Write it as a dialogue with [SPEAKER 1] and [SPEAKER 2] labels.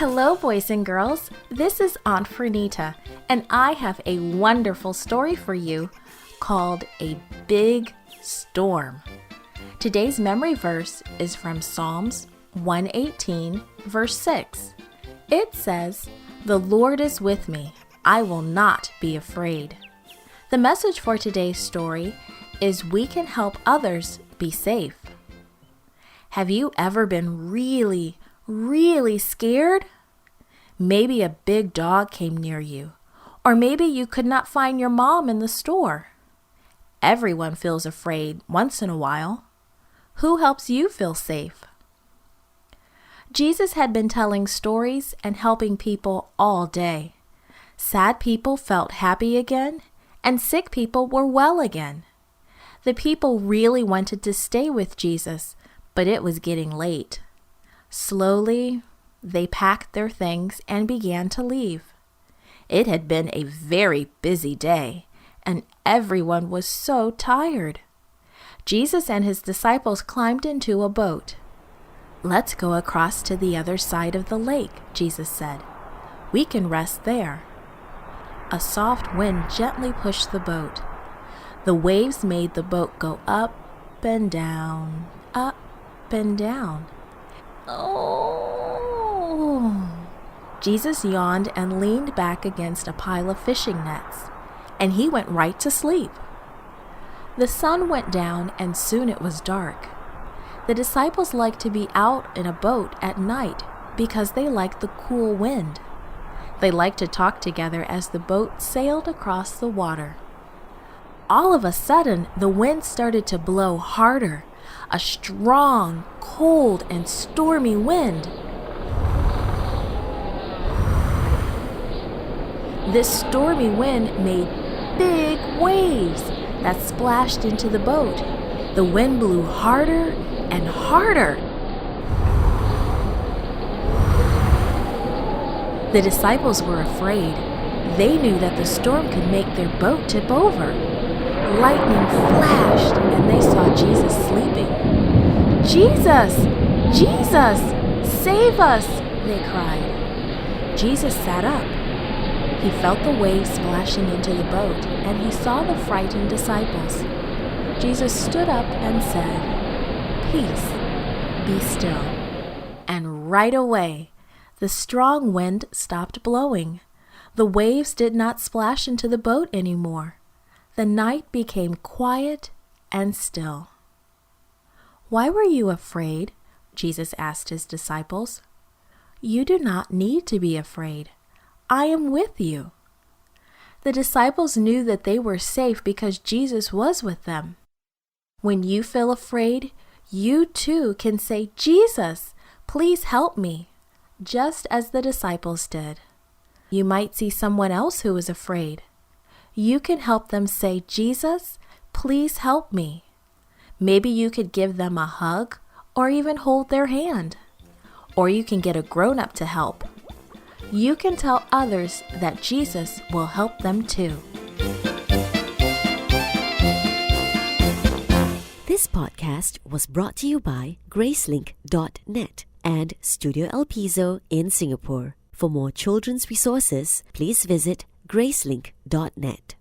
[SPEAKER 1] Hello, boys and girls. This is Aunt Fernita, and I have a wonderful story for you called A Big Storm. Today's memory verse is from Psalms 118, verse 6. It says, "The Lord is with me. I will not be afraid." The message for today's story is we can help others be safe. Have you ever been really scared? Maybe a big dog came near you, or maybe you could not find your mom in the store. Everyone feels afraid once in a while. Who helps you feel safe? Jesus had been telling stories and helping people all day. Sad people felt happy again, and sick people were well again. The people really wanted to stay with Jesus, but it was getting late. Slowly, they packed their things and began to leave. It had been a very busy day, and everyone was so tired. Jesus and his disciples climbed into a boat. "Let's go across to the other side of the lake," Jesus said. "We can rest there." A soft wind gently pushed the boat. The waves made the boat go up and down, up and down. Oh! Jesus yawned and leaned back against a pile of fishing nets, and he went right to sleep. The sun went down, and soon it was dark. The disciples liked to be out in a boat at night because they liked the cool wind. They liked to talk together as the boat sailed across the water. All of a sudden, the wind started to blow harder, a strong, cold, and stormy wind. This stormy wind made big waves that splashed into the boat. The wind blew harder and harder. The disciples were afraid. They knew that the storm could make their boat tip over. Lightning flashed, and they saw Jesus sleeping. "Jesus! Jesus! Save us!" they cried. Jesus sat up. He felt the waves splashing into the boat, and he saw the frightened disciples. Jesus stood up and said, "Peace, be still." And right away, the strong wind stopped blowing. The waves did not splash into the boat anymore. The night became quiet and still. "Why were you afraid?" Jesus asked his disciples. "You do not need to be afraid. I am with you." The disciples knew that they were safe because Jesus was with them. When you feel afraid, you too can say, "Jesus, please help me," just as the disciples did. You might see someone else who is afraid. You can help them say, "Jesus, please help me." Maybe you could give them a hug or even hold their hand. Or you can get a grown-up to help. You can tell others that Jesus will help them too.
[SPEAKER 2] This podcast was brought to you by Gracelink.net and Studio El Piso in Singapore. For more children's resources, please visit Gracelink.net.